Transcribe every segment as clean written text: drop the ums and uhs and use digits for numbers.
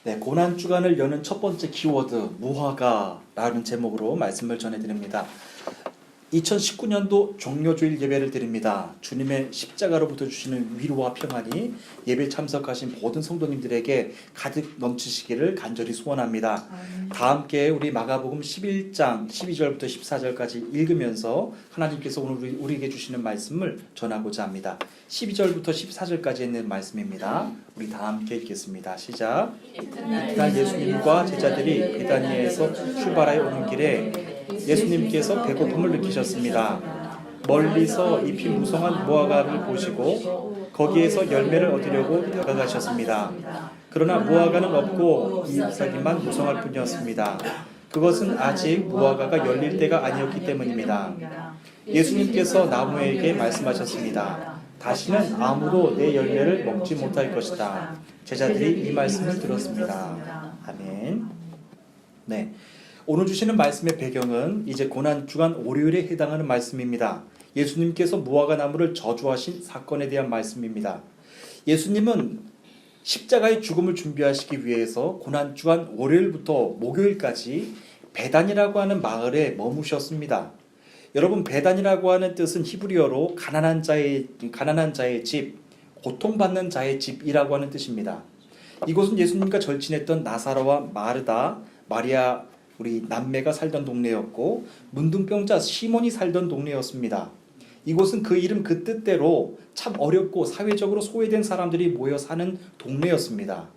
네, 고난주간을 여는 첫 번째 키워드 무화과라는 제목으로 말씀을 전해드립니다. 2019년도 종료주일 예배를 드립니다. 주님의 십자가로부터 주시는 위로와 평안이 예배 참석하신 모든 성도님들에게 가득 넘치시기를 간절히 소원합니다. 다 함께 우리 마가복음 11장 12절부터 14절까지 읽으면서 하나님께서 오늘 우리에게 주시는 말씀을 전하고자 합니다. 12절부터 14절까지 있는 말씀입니다. 우리 다 함께 읽겠습니다. 시작. 이튿날 예수님과 제자들이 베다니에서 출발하여 오는 길에 예수님께서 배고픔을 느끼셨습니다. 멀리서 잎이 무성한 무화과를 보시고 거기에서 열매를 얻으려고 다가가셨습니다. 그러나 무화과는 없고 잎사귀만 무성할 뿐이었습니다. 그것은 아직 무화과가 열릴 때가 아니었기 때문입니다. 예수님께서 나무에게 말씀하셨습니다. 다시는 아무도 내 열매를 먹지 못할 것이다. 제자들이 이 말씀을 들었습니다. 아멘. 네. 오늘 주시는 말씀의 배경은 이제 고난주간 월요일에 해당하는 말씀입니다. 예수님께서 무화과 나무를 저주하신 사건에 대한 말씀입니다. 예수님은 십자가의 죽음을 준비하시기 위해서 고난주간 월요일부터 목요일까지 베단이라고 하는 마을에 머무셨습니다. 여러분, 베단이라고 하는 뜻은 히브리어로 가난한 자의 집, 고통받는 자의 집이라고 하는 뜻입니다. 이곳은 예수님과 절친했던 나사로와 마리아 우리 남매가 살던 동네였고 문둥병자 시몬이 살던 동네였습니다. 이곳은 그 이름 그 뜻대로 참 어렵고 사회적으로 소외된 사람들이 모여 사는 동네였습니다.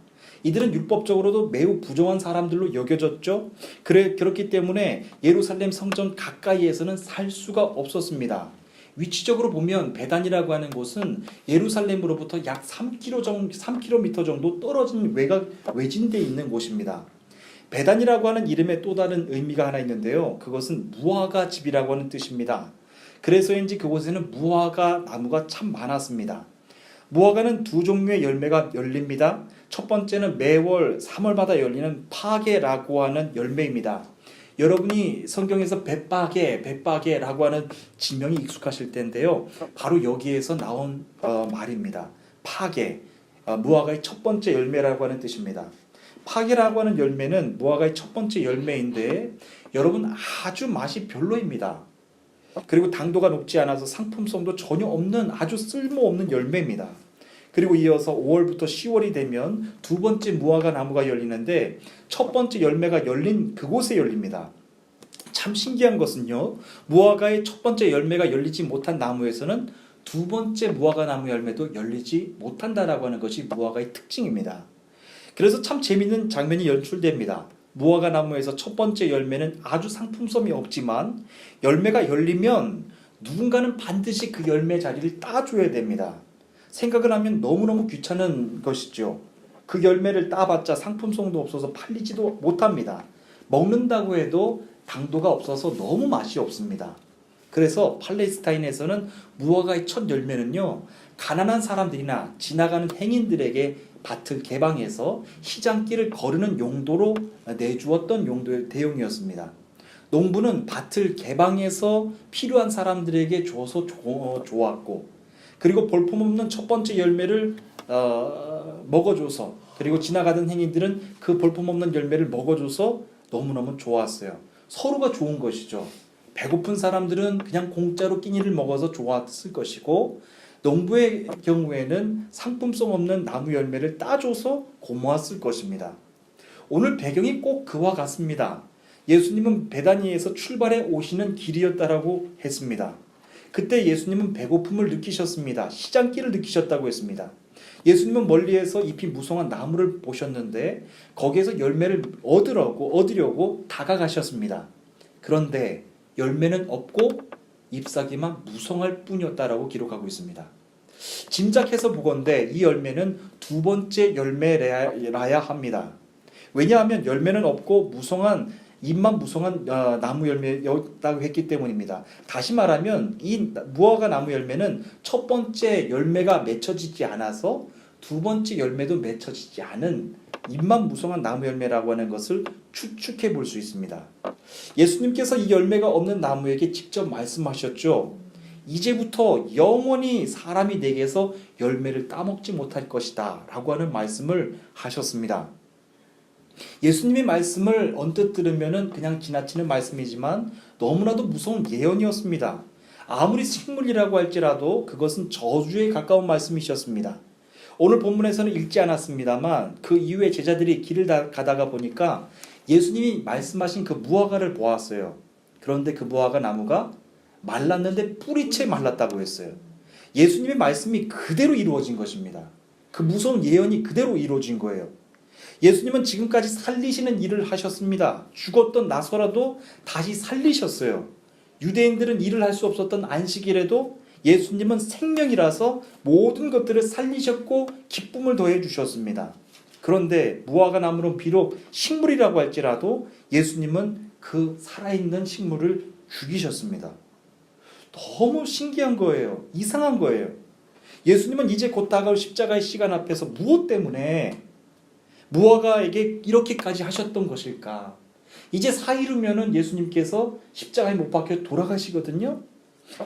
이들은 율법적으로도 매우 부정한 사람들로 여겨졌죠. 그렇기 때문에 예루살렘 성전 가까이에서는 살 수가 없었습니다. 위치적으로 보면 베단이라고 하는 곳은 예루살렘으로부터 약 3km 정도 떨어진 외진되어 있는 곳입니다. 베단이라고 하는 이름에 또 다른 의미가 하나 있는데요. 그것은 무화과 집이라고 하는 뜻입니다. 그래서인지 그곳에는 무화과 나무가 참 많았습니다. 무화과는 두 종류의 열매가 열립니다. 첫 번째는 매월 3월마다 열리는 파게라고 하는 열매입니다. 여러분이 성경에서 벳바게라고 하는 지명이 익숙하실 텐데요. 바로 여기에서 나온 말입니다. 파게, 무화과의 첫 번째 열매라고 하는 뜻입니다. 파게라고 하는 열매는 무화과의 첫 번째 열매인데 여러분 아주 맛이 별로입니다. 그리고 당도가 높지 않아서 상품성도 전혀 없는 아주 쓸모없는 열매입니다. 그리고 이어서 5월부터 10월이 되면 두 번째 무화과 나무가 열리는데 첫 번째 열매가 열린 그곳에 열립니다. 참 신기한 것은요, 무화과의 첫 번째 열매가 열리지 못한 나무에서는 두 번째 무화과 나무 열매도 열리지 못한다라고 하는 것이 무화과의 특징입니다. 그래서 참 재미있는 장면이 연출됩니다. 무화과 나무에서 첫 번째 열매는 아주 상품성이 없지만 열매가 열리면 누군가는 반드시 그 열매 자리를 따줘야 됩니다. 생각을 하면 너무너무 귀찮은 것이죠. 그 열매를 따봤자 상품성도 없어서 팔리지도 못합니다. 먹는다고 해도 당도가 없어서 너무 맛이 없습니다. 그래서 팔레스타인에서는 무화과의 첫 열매는요, 가난한 사람들이나 지나가는 행인들에게 밭을 개방해서 시장길을 거르는 용도로 내주었던 용도의 대용이었습니다. 농부는 밭을 개방해서 필요한 사람들에게 줘서 좋았고, 그리고 볼품없는 첫 번째 열매를 먹어줘서, 그리고 지나가던 행인들은 그 볼품없는 열매를 먹어줘서 너무너무 좋았어요. 서로가 좋은 것이죠. 배고픈 사람들은 그냥 공짜로 끼니를 먹어서 좋았을 것이고, 농부의 경우에는 상품성 없는 나무 열매를 따줘서 고마웠을 것입니다. 오늘 배경이 꼭 그와 같습니다. 예수님은 베다니에서 출발해 오시는 길이었다라고 했습니다. 그때 예수님은 배고픔을 느끼셨습니다. 시장길을 느끼셨다고 했습니다. 예수님은 멀리에서 잎이 무성한 나무를 보셨는데 거기에서 열매를 얻으려고 다가가셨습니다. 그런데 열매는 없고 잎사귀만 무성할 뿐이었다라고 기록하고 있습니다. 짐작해서 보건대 이 열매는 두 번째 열매라야 합니다. 왜냐하면 열매는 없고 잎만 무성한 나무 열매였다고 했기 때문입니다. 다시 말하면 이 무화과 나무 열매는 첫 번째 열매가 맺혀지지 않아서 두 번째 열매도 맺혀지지 않은 잎만 무성한 나무 열매라고 하는 것을 추측해 볼 수 있습니다. 예수님께서 이 열매가 없는 나무에게 직접 말씀하셨죠. 이제부터 영원히 사람이 내게서 열매를 따먹지 못할 것이다 라고 하는 말씀을 하셨습니다. 예수님의 말씀을 언뜻 들으면은 그냥 지나치는 말씀이지만 너무나도 무서운 예언이었습니다. 아무리 식물이라고 할지라도 그것은 저주에 가까운 말씀이셨습니다. 오늘 본문에서는 읽지 않았습니다만 그 이후에 제자들이 길을 가다가 보니까 예수님이 말씀하신 그 무화과를 보았어요. 그런데 그 무화과 나무가 말랐는데 뿌리채 말랐다고 했어요. 예수님의 말씀이 그대로 이루어진 것입니다. 그 무서운 예언이 그대로 이루어진 거예요. 예수님은 지금까지 살리시는 일을 하셨습니다. 죽었던 나서라도 다시 살리셨어요. 유대인들은 일을 할 수 없었던 안식일에도 예수님은 생명이라서 모든 것들을 살리셨고 기쁨을 더해 주셨습니다. 그런데 무화과 나무는 비록 식물이라고 할지라도 예수님은 그 살아있는 식물을 죽이셨습니다. 너무 신기한 거예요. 이상한 거예요. 예수님은 이제 곧 다가올 십자가의 시간 앞에서 무엇 때문에 무화과에게 이렇게까지 하셨던 것일까? 이제 사이르면은 예수님께서 십자가에 못 박혀 돌아가시거든요.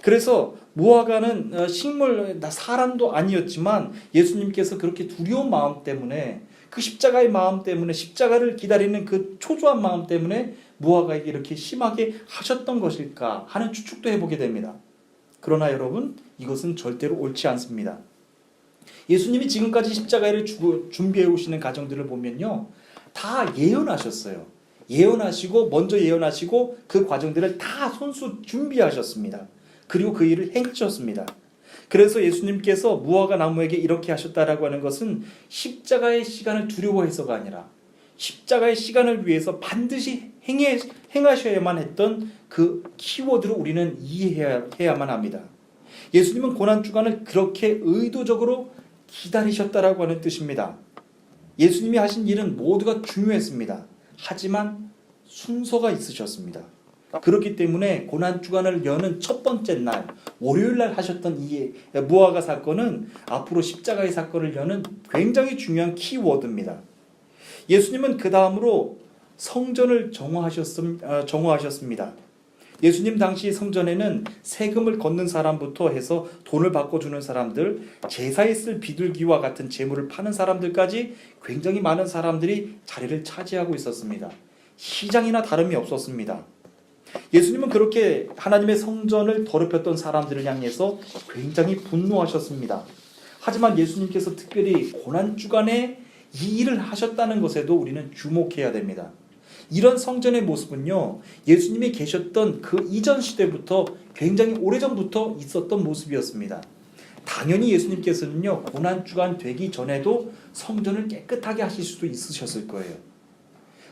그래서 무화과는 식물, 사람도 아니었지만 예수님께서 그렇게 두려운 마음 때문에 그 십자가의 마음 때문에 십자가를 기다리는 그 초조한 마음 때문에 무화과에게 이렇게 심하게 하셨던 것일까 하는 추측도 해보게 됩니다. 그러나 여러분, 이것은 절대로 옳지 않습니다. 예수님이 지금까지 십자가를 준비해 오시는 과정들을 보면요, 다 예언하셨어요. 예언하시고 먼저 예언하시고 그 과정들을 다 손수 준비하셨습니다. 그리고 그 일을 행하셨습니다. 그래서 예수님께서 무화과 나무에게 이렇게 하셨다라고 하는 것은 십자가의 시간을 두려워해서가 아니라 십자가의 시간을 위해서 반드시 행하셔야만 했던 그 키워드를 우리는 이해해야만 합니다. 예수님은 고난주간을 그렇게 의도적으로 기다리셨다라고 하는 뜻입니다. 예수님이 하신 일은 모두가 중요했습니다. 하지만 순서가 있으셨습니다. 그렇기 때문에 고난주간을 여는 첫 번째 날, 월요일 날 하셨던 이 무화과 사건은 앞으로 십자가의 사건을 여는 굉장히 중요한 키워드입니다. 예수님은 그 다음으로 성전을 정화하셨습니다. 예수님 당시 성전에는 세금을 걷는 사람부터 해서 돈을 바꿔주는 사람들, 제사에 쓸 비둘기와 같은 재물을 파는 사람들까지 굉장히 많은 사람들이 자리를 차지하고 있었습니다. 시장이나 다름이 없었습니다. 예수님은 그렇게 하나님의 성전을 더럽혔던 사람들을 향해서 굉장히 분노하셨습니다. 하지만 예수님께서 특별히 고난주간에 이 일을 하셨다는 것에도 우리는 주목해야 됩니다. 이런 성전의 모습은요, 예수님이 계셨던 그 이전 시대부터 굉장히 오래전부터 있었던 모습이었습니다. 당연히 예수님께서는요, 고난주간 되기 전에도 성전을 깨끗하게 하실 수도 있으셨을 거예요.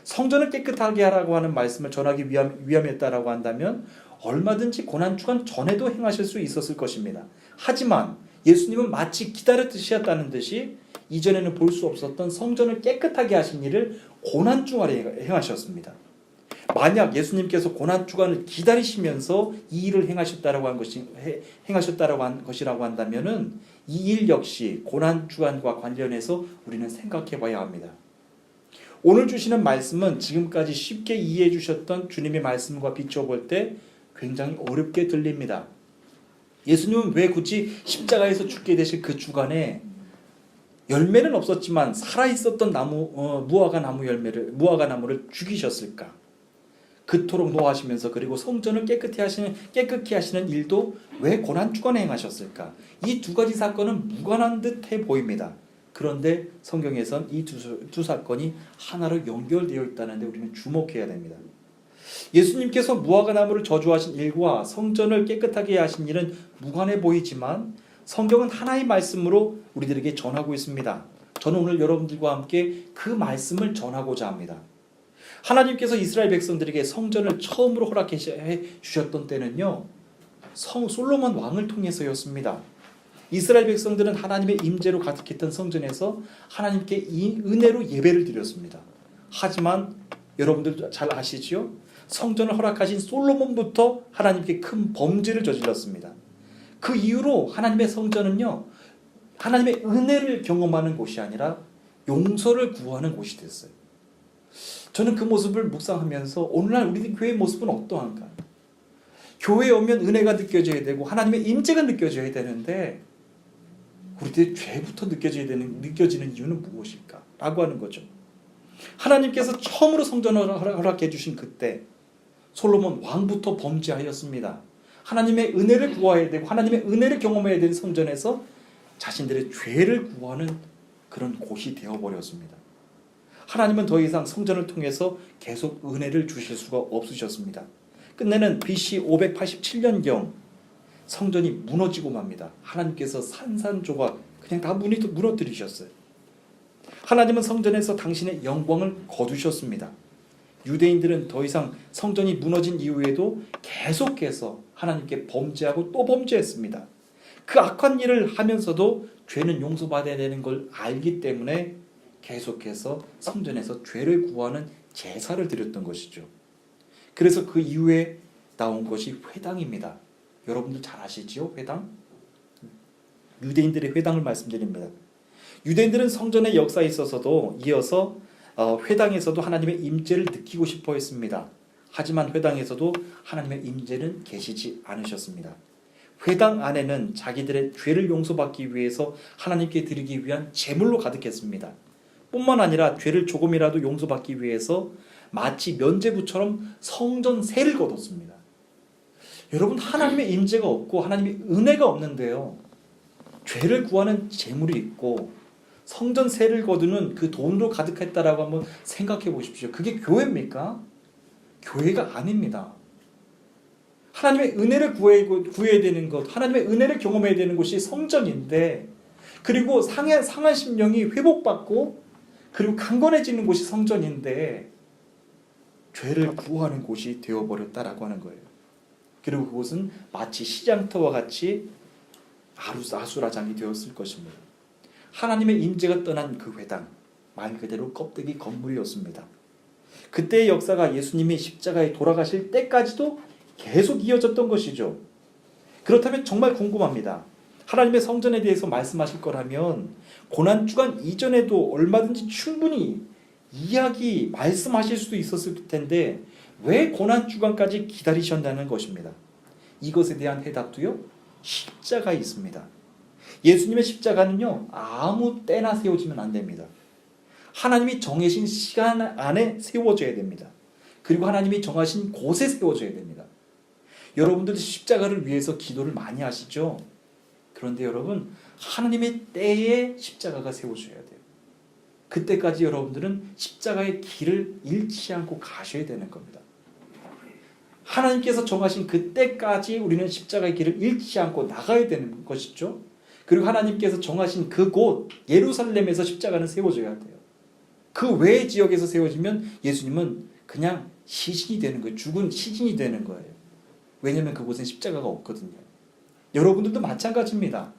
성전을 깨끗하게 하라고 하는 말씀을 전하기 위함이었다라고 한다면 얼마든지 고난주간 전에도 행하실 수 있었을 것입니다. 하지만 예수님은 마치 기다렸듯이 했다는 듯이 이전에는 볼 수 없었던 성전을 깨끗하게 하신 일을 고난주간에 행하셨습니다. 만약 예수님께서 고난주간을 기다리시면서 이 일을 행하셨다라고 한 것이라고 한다면은 이 일 역시 고난주간과 관련해서 우리는 생각해 봐야 합니다. 오늘 주시는 말씀은 지금까지 쉽게 이해해 주셨던 주님의 말씀과 비춰볼 때 굉장히 어렵게 들립니다. 예수님은 왜 굳이 십자가에서 죽게 되실 그 주간에 열매는 없었지만 살아있었던 무화과 나무를 죽이셨을까? 그토록 노하시면서 그리고 성전을 깨끗히 하시는 일도 왜 고난주간에 행하셨을까? 이 두 가지 사건은 무관한 듯해 보입니다. 그런데 성경에선 이 두 사건이 하나로 연결되어 있다는 데 우리는 주목해야 됩니다. 예수님께서 무화과 나무를 저주하신 일과 성전을 깨끗하게 하신 일은 무관해 보이지만 성경은 하나의 말씀으로 우리들에게 전하고 있습니다. 저는 오늘 여러분들과 함께 그 말씀을 전하고자 합니다. 하나님께서 이스라엘 백성들에게 성전을 처음으로 허락해 주셨던 때는요, 솔로몬 왕을 통해서였습니다. 이스라엘 백성들은 하나님의 임재로 가득했던 성전에서 하나님께 은혜로 예배를 드렸습니다. 하지만 여러분들 잘 아시죠? 성전을 허락하신 솔로몬부터 하나님께 큰 범죄를 저질렀습니다. 그 이후로 하나님의 성전은요, 하나님의 은혜를 경험하는 곳이 아니라 용서를 구하는 곳이 됐어요. 저는 그 모습을 묵상하면서 오늘날 우리 교회의 모습은 어떠한가? 교회에 오면 은혜가 느껴져야 되고 하나님의 임재가 느껴져야 되는데 우리들의 죄부터 느껴지는 이유는 무엇일까? 라고 하는 거죠. 하나님께서 처음으로 성전을 허락해 주신 그때 솔로몬 왕부터 범죄하였습니다. 하나님의 은혜를 구해야 되고 하나님의 은혜를 경험해야 되는 성전에서 자신들의 죄를 구하는 그런 곳이 되어버렸습니다. 하나님은 더 이상 성전을 통해서 계속 은혜를 주실 수가 없으셨습니다. 끝내는 BC 587년경 성전이 무너지고 맙니다. 하나님께서 산산조각 그냥 다 무너뜨리셨어요. 하나님은 성전에서 당신의 영광을 거두셨습니다. 유대인들은 더 이상 성전이 무너진 이후에도 계속해서 하나님께 범죄하고 또 범죄했습니다. 그 악한 일을 하면서도 죄는 용서받아야 되는 걸 알기 때문에 계속해서 성전에서 죄를 구하는 제사를 드렸던 것이죠. 그래서 그 이후에 나온 것이 회당입니다. 여러분들 잘 아시지요? 회당? 유대인들의 회당을 말씀드립니다. 유대인들은 성전의 역사에 있어서도 이어서 회당에서도 하나님의 임재를 느끼고 싶어 했습니다. 하지만 회당에서도 하나님의 임재는 계시지 않으셨습니다. 회당 안에는 자기들의 죄를 용서받기 위해서 하나님께 드리기 위한 제물로 가득했습니다. 뿐만 아니라 죄를 조금이라도 용서받기 위해서 마치 면죄부처럼 성전세를 거뒀습니다. 여러분, 하나님의 임재가 없고 하나님의 은혜가 없는데요, 죄를 구하는 제물이 있고 성전세를 거두는 그 돈으로 가득했다라고 한번 생각해 보십시오. 그게 교회입니까? 교회가 아닙니다. 하나님의 은혜를 구해야 되는 것, 하나님의 은혜를 경험해야 되는 곳이 성전인데, 그리고 상한 심령이 회복받고 그리고 강건해지는 곳이 성전인데 죄를 구하는 곳이 되어버렸다라고 하는 거예요. 그리고 그곳은 마치 시장터와 같이 아수라장이 되었을 것입니다. 하나님의 임재가 떠난 그 회당, 말 그대로 껍데기 건물이었습니다. 그때의 역사가 예수님이 십자가에 돌아가실 때까지도 계속 이어졌던 것이죠. 그렇다면 정말 궁금합니다. 하나님의 성전에 대해서 말씀하실 거라면 고난주간 이전에도 얼마든지 충분히 말씀하실 수도 있었을 텐데 왜 고난주간까지 기다리셨다는 것입니다. 이것에 대한 해답도요, 십자가에 있습니다. 예수님의 십자가는요, 아무 때나 세워지면 안 됩니다. 하나님이 정해진 시간 안에 세워져야 됩니다. 그리고 하나님이 정하신 곳에 세워져야 됩니다. 여러분들 십자가를 위해서 기도를 많이 하시죠? 그런데 여러분, 하나님의 때에 십자가가 세워져야 돼요. 그때까지 여러분들은 십자가의 길을 잃지 않고 가셔야 되는 겁니다. 하나님께서 정하신 그때까지 우리는 십자가의 길을 잃지 않고 나가야 되는 것이죠. 그리고 하나님께서 정하신 그곳 예루살렘에서 십자가는 세워져야 돼요. 그 외의 지역에서 세워지면 예수님은 그냥 시신이 되는 거예요. 죽은 시신이 되는 거예요. 왜냐하면 그곳엔 십자가가 없거든요. 여러분들도 마찬가지입니다.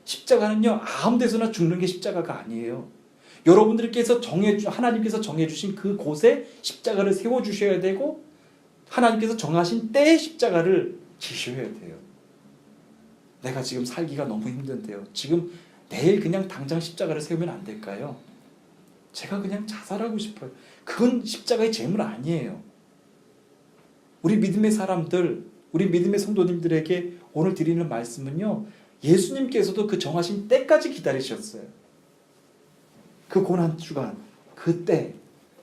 십자가는요, 아무 데서나 죽는 게 십자가가 아니에요. 여러분들께서 하나님께서 정해주신 그곳에 십자가를 세워주셔야 되고 하나님께서 정하신 때에 십자가를 지셔야 돼요. 내가 지금 살기가 너무 힘든데요. 지금 내일 그냥 당장 십자가를 세우면 안 될까요? 제가 그냥 자살하고 싶어요. 그건 십자가의 제물 아니에요. 우리 믿음의 사람들, 우리 믿음의 성도님들에게 오늘 드리는 말씀은요, 예수님께서도 그 정하신 때까지 기다리셨어요. 그 고난주간, 그때,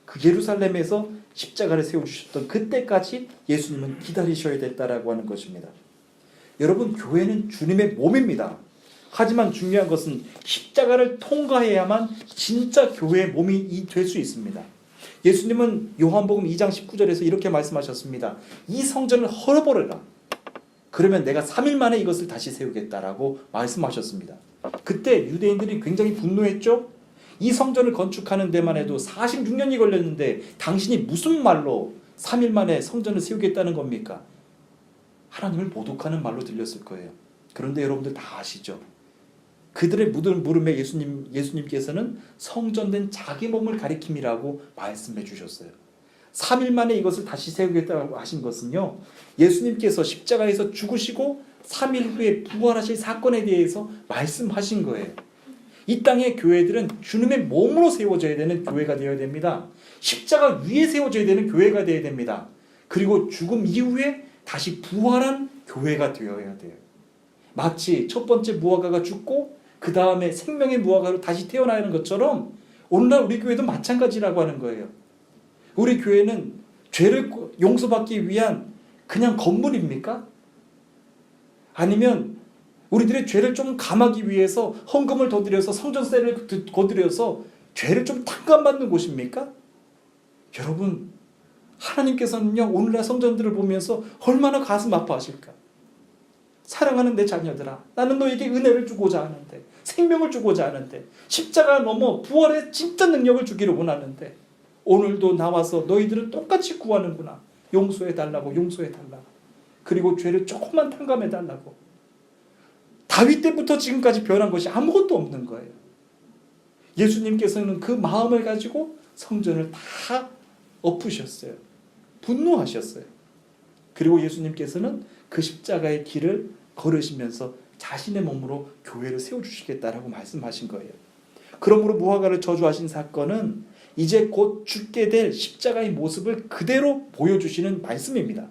그 예루살렘에서 십자가를 세워주셨던 그때까지 예수님은 기다리셔야 됐다라고 하는 것입니다. 여러분, 교회는 주님의 몸입니다. 하지만 중요한 것은 십자가를 통과해야만 진짜 교회의 몸이 될 수 있습니다. 예수님은 요한복음 2장 19절에서 이렇게 말씀하셨습니다. 이 성전을 헐어버려라. 그러면 내가 3일 만에 이것을 다시 세우겠다라고 말씀하셨습니다. 그때 유대인들이 굉장히 분노했죠. 이 성전을 건축하는 데만 해도 46년이 걸렸는데 당신이 무슨 말로 3일 만에 성전을 세우겠다는 겁니까? 하나님을 모독하는 말로 들렸을 거예요. 그런데 여러분들 다 아시죠? 그들의 물음에 예수님께서는 성전된 자기 몸을 가리킴이라고 말씀해 주셨어요. 3일 만에 이것을 다시 세우겠다고 하신 것은요, 예수님께서 십자가에서 죽으시고 3일 후에 부활하실 사건에 대해서 말씀하신 거예요. 이 땅의 교회들은 주님의 몸으로 세워져야 되는 교회가 되어야 됩니다. 십자가 위에 세워져야 되는 교회가 되어야 됩니다. 그리고 죽음 이후에 다시 부활한 교회가 되어야 돼요. 마치 첫 번째 무화과가 죽고 그 다음에 생명의 무화과로 다시 태어나는 것처럼 오늘날 우리 교회도 마찬가지라고 하는 거예요. 우리 교회는 죄를 용서받기 위한 그냥 건물입니까? 아니면 우리들의 죄를 좀 감하기 위해서 헌금을 더 드려서 성전세를 더 드려서 죄를 좀 탕감받는 곳입니까? 여러분, 하나님께서는요, 오늘날 성전들을 보면서 얼마나 가슴 아파하실까? 사랑하는 내 자녀들아, 나는 너에게 은혜를 주고자 하는데, 생명을 주고자 하는데, 십자가 넘어 부활의 진짜 능력을 주기를 원하는데, 오늘도 나와서 너희들은 똑같이 구하는구나. 용서해달라고, 용서해달라고. 그리고 죄를 조금만 탕감해달라고. 다윗 때부터 지금까지 변한 것이 아무것도 없는 거예요. 예수님께서는 그 마음을 가지고 성전을 다 엎으셨어요. 분노하셨어요. 그리고 예수님께서는 그 십자가의 길을 걸으시면서 자신의 몸으로 교회를 세워주시겠다라고 말씀하신 거예요. 그러므로 무화과를 저주하신 사건은 이제 곧 죽게 될 십자가의 모습을 그대로 보여주시는 말씀입니다.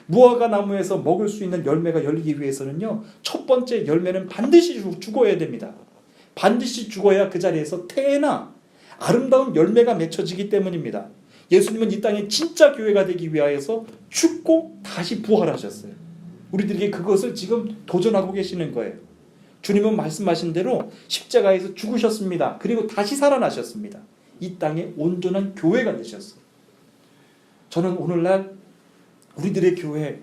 무화과 나무에서 먹을 수 있는 열매가 열리기 위해서는요, 첫 번째 열매는 반드시 죽어야 됩니다. 반드시 죽어야 그 자리에서 태어나 아름다운 열매가 맺혀지기 때문입니다. 예수님은 이 땅에 진짜 교회가 되기 위하여서 죽고 다시 부활하셨어요. 우리들에게 그것을 지금 도전하고 계시는 거예요. 주님은 말씀하신 대로 십자가에서 죽으셨습니다. 그리고 다시 살아나셨습니다. 이 땅에 온전한 교회가 되셨어요. 저는 오늘날 우리들의 교회,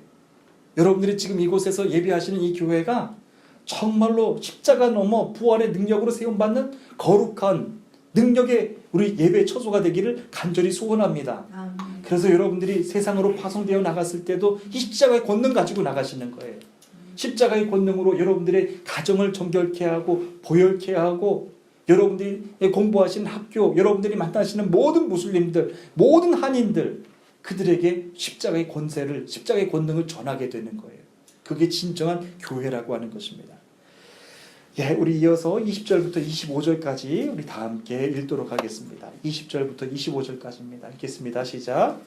여러분들이 지금 이곳에서 예배하시는 이 교회가 정말로 십자가 넘어 부활의 능력으로 세움받는 거룩한 능력의 우리 예배 처소가 되기를 간절히 소원합니다. 그래서 여러분들이 세상으로 파송되어 나갔을 때도 이 십자가의 권능 가지고 나가시는 거예요. 십자가의 권능으로 여러분들의 가정을 정결케 하고 보혈케 하고, 여러분들이 공부하시는 학교, 여러분들이 만나시는 모든 무슬림들, 모든 한인들, 그들에게 십자가의 권세를, 십자가의 권능을 전하게 되는 거예요. 그게 진정한 교회라고 하는 것입니다. 예, 우리 이어서 20절부터 25절까지 우리 다 함께 읽도록 하겠습니다. 20절부터 25절까지입니다. 읽겠습니다. 시작.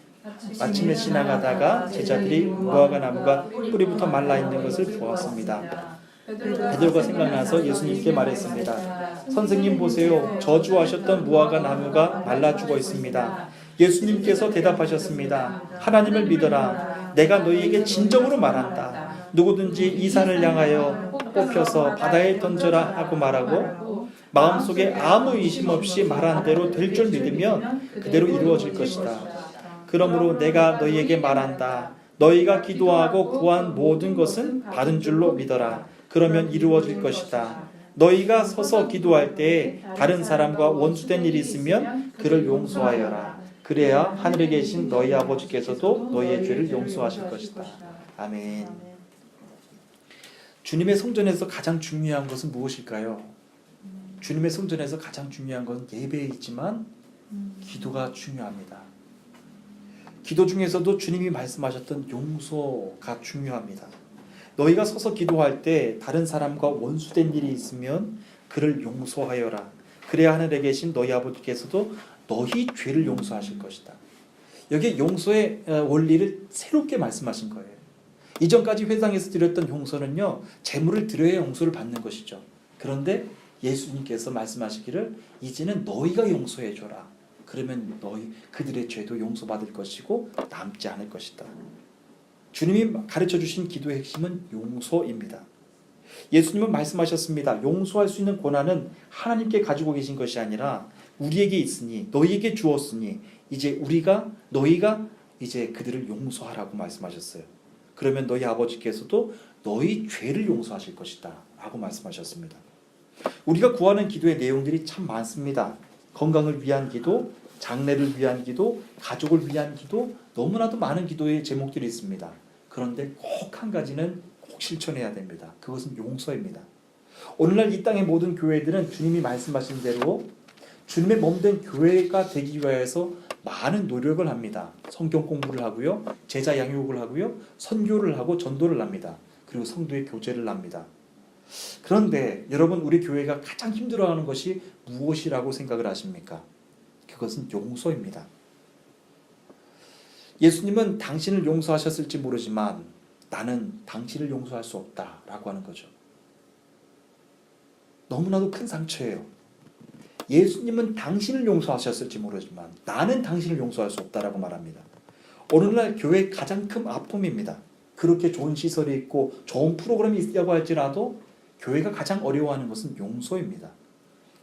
마침내 지나가다가 제자들이 무화과 나무가 뿌리부터 말라 있는 것을 보았습니다. 베드로가 생각나서 예수님께 말했습니다. 선생님 보세요. 저주하셨던 무화과 나무가 말라 죽어 있습니다. 예수님께서 대답하셨습니다. 하나님을 믿어라. 내가 너희에게 진정으로 말한다. 누구든지 이 산을 향하여 뽑혀서 바다에 던져라 하고 말하고 마음속에 아무 의심 없이 말한 대로 될 줄 믿으면 그대로 이루어질 것이다. 그러므로 내가 너희에게 말한다. 너희가 기도하고 구한 모든 것은 받은 줄로 믿어라. 그러면 이루어질 것이다. 너희가 서서 기도할 때 다른 사람과 원수된 일이 있으면 그를 용서하여라. 그래야 하늘에 계신 너희 아버지께서도 너희의 죄를 용서하실 것이다. 아멘. 주님의 성전에서 가장 중요한 것은 무엇일까요? 주님의 성전에서 가장 중요한 것은 예배이지만 기도가 중요합니다. 기도 중에서도 주님이 말씀하셨던 용서가 중요합니다. 너희가 서서 기도할 때 다른 사람과 원수된 일이 있으면 그를 용서하여라. 그래야 하늘에 계신 너희 아버지께서도 너희 죄를 용서하실 것이다. 여기에 용서의 원리를 새롭게 말씀하신 거예요. 이전까지 회당에서 드렸던 용서는요, 재물을 드려야 용서를 받는 것이죠. 그런데 예수님께서 말씀하시기를 이제는 너희가 용서해 줘라. 그러면 너희 그들의 죄도 용서받을 것이고 남지 않을 것이다. 주님이 가르쳐 주신 기도의 핵심은 용서입니다. 예수님은 말씀하셨습니다. 용서할 수 있는 권한은 하나님께 가지고 계신 것이 아니라 우리에게 있으니, 너희에게 주었으니 이제 너희가 이제 그들을 용서하라고 말씀하셨어요. 그러면 너희 아버지께서도 너희 죄를 용서하실 것이다 라고 말씀하셨습니다. 우리가 구하는 기도의 내용들이 참 많습니다. 건강을 위한 기도, 장래를 위한 기도, 가족을 위한 기도, 너무나도 많은 기도의 제목들이 있습니다. 그런데 꼭 한 가지는 꼭 실천해야 됩니다. 그것은 용서입니다. 오늘날 이 땅의 모든 교회들은 주님이 말씀하신 대로 주님의 몸된 교회가 되기 위해서 많은 노력을 합니다. 성경 공부를 하고요, 제자 양육을 하고요, 선교를 하고 전도를 합니다. 그리고 성도의 교제를 합니다. 그런데 여러분, 우리 교회가 가장 힘들어하는 것이 무엇이라고 생각을 하십니까? 그것은 용서입니다. 예수님은 당신을 용서하셨을지 모르지만 나는 당신을 용서할 수 없다라고 하는 거죠. 너무나도 큰 상처예요. 예수님은 당신을 용서하셨을지 모르지만 나는 당신을 용서할 수 없다라고 말합니다. 오늘날 교회의 가장 큰 아픔입니다. 그렇게 좋은 시설이 있고 좋은 프로그램이 있다고 할지라도 교회가 가장 어려워하는 것은 용서입니다.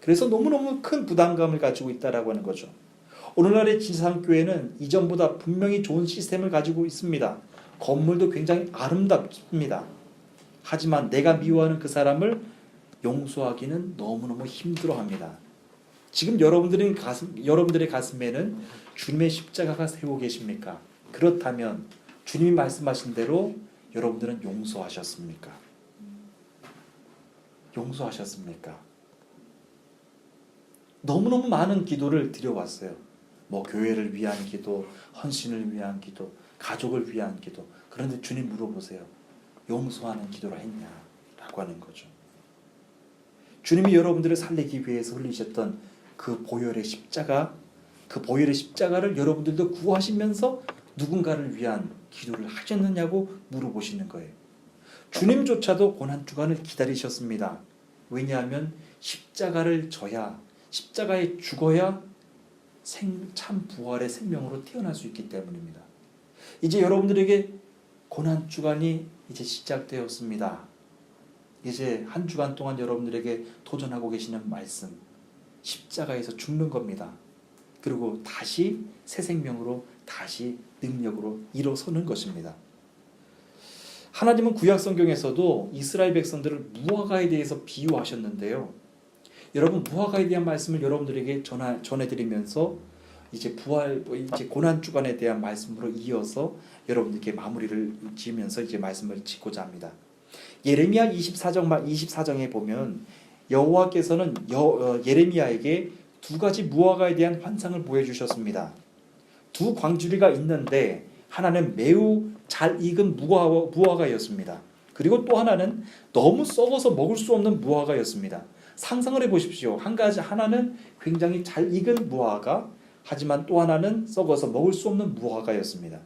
그래서 너무너무 큰 부담감을 가지고 있다라고 하는 거죠. 오늘날의 지상교회는 이전보다 분명히 좋은 시스템을 가지고 있습니다. 건물도 굉장히 아름답습니다. 하지만 내가 미워하는 그 사람을 용서하기는 너무너무 힘들어합니다. 지금 여러분들의 가슴에는 주님의 십자가가 세우고 계십니까? 그렇다면 주님이 말씀하신 대로 여러분들은 용서하셨습니까? 용서하셨습니까? 너무너무 많은 기도를 드려왔어요. 교회를 위한 기도, 헌신을 위한 기도, 가족을 위한 기도. 그런데 주님 물어보세요. 용서하는 기도를 했냐라고 하는 거죠. 주님이 여러분들을 살리기 위해서 흘리셨던 그 보혈의 십자가를 여러분들도 구하시면서 누군가를 위한 기도를 하셨느냐고 물어보시는 거예요. 주님조차도 고난주간을 기다리셨습니다. 왜냐하면 십자가를 져야, 십자가에 죽어야 참 부활의 생명으로 태어날 수 있기 때문입니다. 이제 여러분들에게 고난주간이 이제 시작되었습니다. 이제 한 주간 동안 여러분들에게 도전하고 계시는 말씀, 십자가에서 죽는 겁니다. 그리고 다시 새 생명으로, 다시 능력으로 일어서는 것입니다. 하나님은 구약 성경에서도 이스라엘 백성들을 무화과에 대해서 비유하셨는데요. 여러분, 무화과에 대한 말씀을 여러분들에게 전해드리면서 이제 고난 주간에 대한 말씀으로 이어서 여러분들께 마무리를 지으면서 이제 말씀을 짓고자 합니다. 예레미야 24장에 보면 여호와께서는 예레미야에게 두 가지 무화과에 대한 환상을 보여주셨습니다. 두 광주리가 있는데 하나는 매우 잘 익은 무화과였습니다. 그리고 또 하나는 너무 썩어서 먹을 수 없는 무화과였습니다. 상상을 해보십시오. 하나는 굉장히 잘 익은 무화과, 하지만 또 하나는 썩어서 먹을 수 없는 무화과였습니다.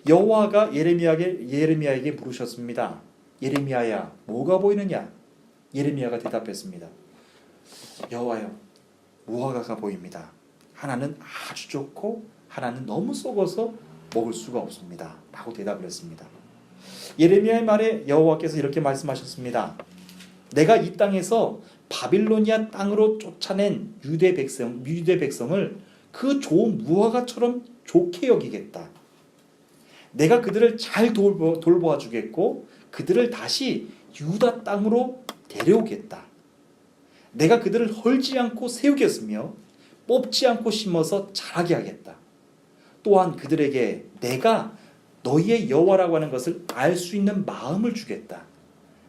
여호와가 예레미야에게 물으셨습니다. 예레미야야, 뭐가 보이느냐? 예레미야가 대답했습니다. 여호와여, 무화과가 보입니다. 하나는 아주 좋고 하나는 너무 썩어서 먹을 수가 없습니다. 라고 대답을 했습니다. 예레미야의 말에 여호와께서 이렇게 말씀하셨습니다. 내가 이 땅에서 바빌로니아 땅으로 쫓아낸 유대 백성을 그 좋은 무화과처럼 좋게 여기겠다. 내가 그들을 잘 돌보아 주겠고 그들을 다시 유다 땅으로 데려오겠다. 내가 그들을 헐지 않고 세우겠으며 뽑지 않고 심어서 자라게 하겠다. 또한 그들에게 내가 너희의 여호와라고 하는 것을 알 수 있는 마음을 주겠다.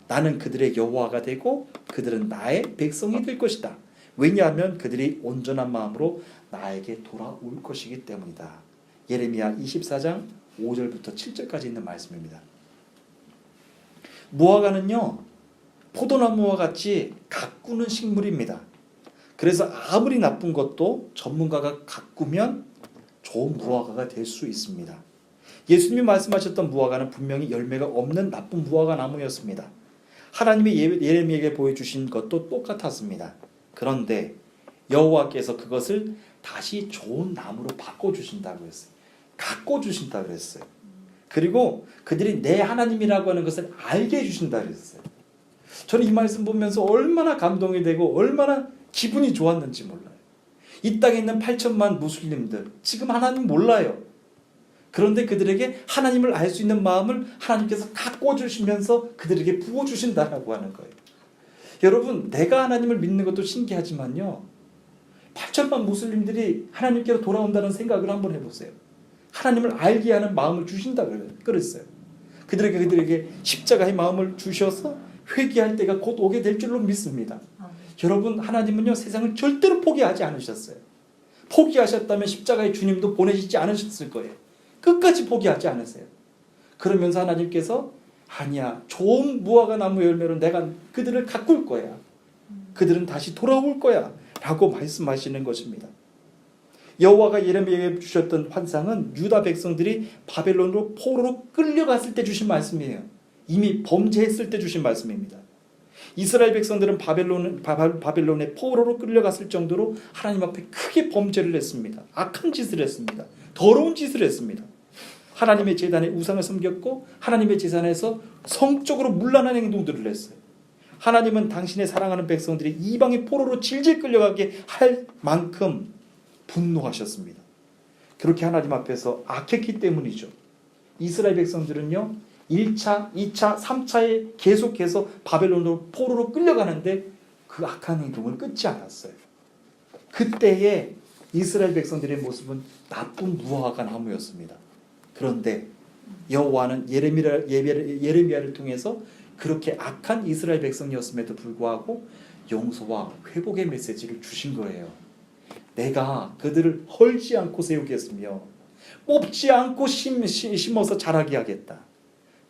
나는 그들의 여호와가 되고 그들은 나의 백성이 될 것이다. 왜냐하면 그들이 온전한 마음으로 나에게 돌아올 것이기 때문이다. 예레미야 24장 5절부터 7절까지 있는 말씀입니다. 무화과는요, 포도나무와 같이 가꾸는 식물입니다. 그래서 아무리 나쁜 것도 전문가가 가꾸면 좋은 무화과가 될 수 있습니다. 예수님이 말씀하셨던 무화과는 분명히 열매가 없는 나쁜 무화과 나무였습니다. 하나님이 예레미야에게 보여주신 것도 똑같았습니다. 그런데 여호와께서 그것을 다시 좋은 나무로 바꿔주신다고 했어요. 가꿔주신다고 했어요. 그리고 그들이 내 하나님이라고 하는 것을 알게 해주신다고 했어요. 저는 이 말씀 보면서 얼마나 감동이 되고 얼마나 기분이 좋았는지 몰라요. 이 땅에 있는 8천만 무슬림들 지금 하나님 몰라요. 그런데 그들에게 하나님을 알 수 있는 마음을 하나님께서 가꿔주시면서 그들에게 부어주신다라고 하는 거예요. 여러분, 내가 하나님을 믿는 것도 신기하지만요, 8천만 무슬림들이 하나님께로 돌아온다는 생각을 한번 해보세요. 하나님을 알게 하는 마음을 주신다 그랬어요. 그들에게 십자가의 마음을 주셔서 회개할 때가 곧 오게 될 줄로 믿습니다. 여러분, 하나님은요, 세상을 절대로 포기하지 않으셨어요. 포기하셨다면 십자가의 주님도 보내시지 않으셨을 거예요. 끝까지 포기하지 않으세요. 그러면서 하나님께서 아니야, 좋은 무화과 나무 열매로 내가 그들을 가꿀 거야. 그들은 다시 돌아올 거야 라고 말씀하시는 것입니다. 여호와가 예레미야에게 주셨던 환상은 유다 백성들이 바벨론으로 포로로 끌려갔을 때 주신 말씀이에요. 이미 범죄했을 때 주신 말씀입니다. 이스라엘 백성들은 바벨론의 포로로 끌려갔을 정도로 하나님 앞에 크게 범죄를 했습니다. 악한 짓을 했습니다. 더러운 짓을 했습니다. 하나님의 제단에 우상을 섬겼고 하나님의 제단에서 성적으로 문란한 행동들을 했어요. 하나님은 당신의 사랑하는 백성들이 이방의 포로로 질질 끌려가게 할 만큼 분노하셨습니다. 그렇게 하나님 앞에서 악했기 때문이죠. 이스라엘 백성들은요, 1차, 2차, 3차에 계속해서 바벨론으로 포로로 끌려가는데 그 악한 행동을 끊지 않았어요. 그때의 이스라엘 백성들의 모습은 나쁜 무화과 나무였습니다. 그런데 여호와는 예레미야를 통해서 그렇게 악한 이스라엘 백성이었음에도 불구하고 용서와 회복의 메시지를 주신 거예요. 내가 그들을 헐지 않고 세우겠으며 뽑지 않고 심어서 자라게 하겠다.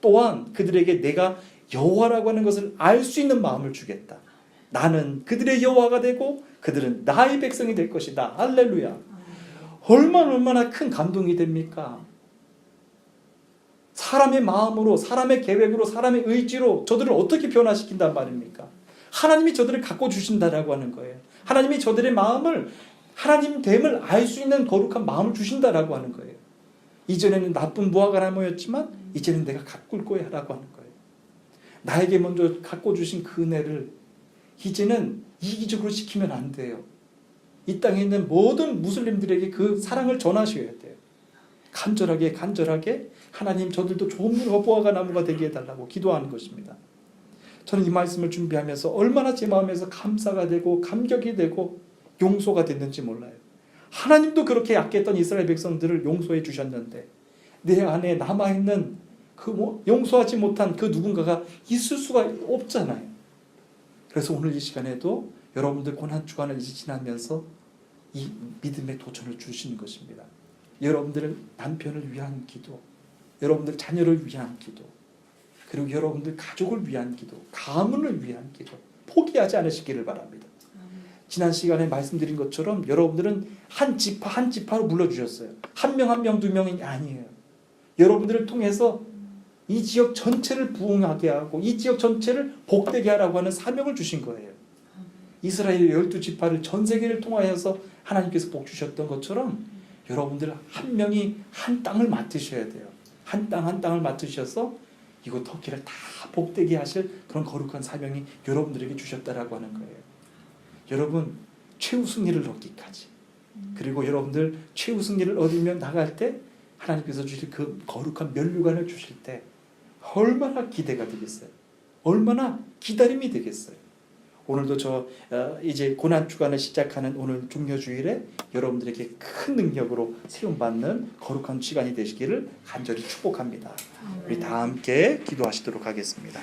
또한 그들에게 내가 여호와라고 하는 것을 알 수 있는 마음을 주겠다. 나는 그들의 여호와가 되고 그들은 나의 백성이 될 것이다. 할렐루야. 얼마나 큰 감동이 됩니까? 사람의 마음으로, 사람의 계획으로, 사람의 의지로 저들을 어떻게 변화시킨단 말입니까? 하나님이 저들을 갖고 주신다라고 하는 거예요. 하나님이 저들의 마음을, 하나님 됨을 알 수 있는 거룩한 마음을 주신다라고 하는 거예요. 이전에는 나쁜 무화과 나무였지만 이제는 내가 가꿀 거야 라고 하는 거예요. 나에게 먼저 갖고 주신 그 은혜를 이제는 이기적으로 지키면 안 돼요. 이 땅에 있는 모든 무슬림들에게 그 사랑을 전하셔야 돼요. 간절하게 하나님 저들도 좋은 무화과 나무가 되게 해달라고 기도하는 것입니다. 저는 이 말씀을 준비하면서 얼마나 제 마음에서 감사가 되고 감격이 되고 용서가 됐는지 몰라요. 하나님도 그렇게 약했던 이스라엘 백성들을 용서해 주셨는데 내 안에 남아있는 그 용서하지 못한 그 누군가가 있을 수가 없잖아요. 그래서 오늘 이 시간에도 여러분들 고난주간을 지나면서 이 믿음의 도전을 주시는 것입니다. 여러분들은 남편을 위한 기도, 여러분들 자녀를 위한 기도, 그리고 여러분들 가족을 위한 기도, 가문을 위한 기도 포기하지 않으시기를 바랍니다. 지난 시간에 말씀드린 것처럼 여러분들은 한 지파 한 지파로 불러주셨어요. 한 명 한 명 두 명이 아니에요. 여러분들을 통해서 이 지역 전체를 부흥하게 하고 이 지역 전체를 복되게 하라고 하는 사명을 주신 거예요. 이스라엘 12지파를 전 세계를 통하여서 하나님께서 복 주셨던 것처럼 여러분들 한 명이 한 땅을 맡으셔야 돼요. 한 땅 한 땅을 맡으셔서 이곳 터키를 다 복되게 하실 그런 거룩한 사명이 여러분들에게 주셨다라고 하는 거예요. 여러분 최후 승리를 얻기까지, 그리고 여러분들 최후 승리를 얻으면 나갈 때 하나님께서 주실 그 거룩한 면류관을 주실 때 얼마나 기대가 되겠어요. 얼마나 기다림이 되겠어요. 오늘도 이제 고난주간을 시작하는 오늘 종려주일에 여러분들에게 큰 능력으로 세움받는 거룩한 시간이 되시기를 간절히 축복합니다. 우리 다 함께 기도하시도록 하겠습니다.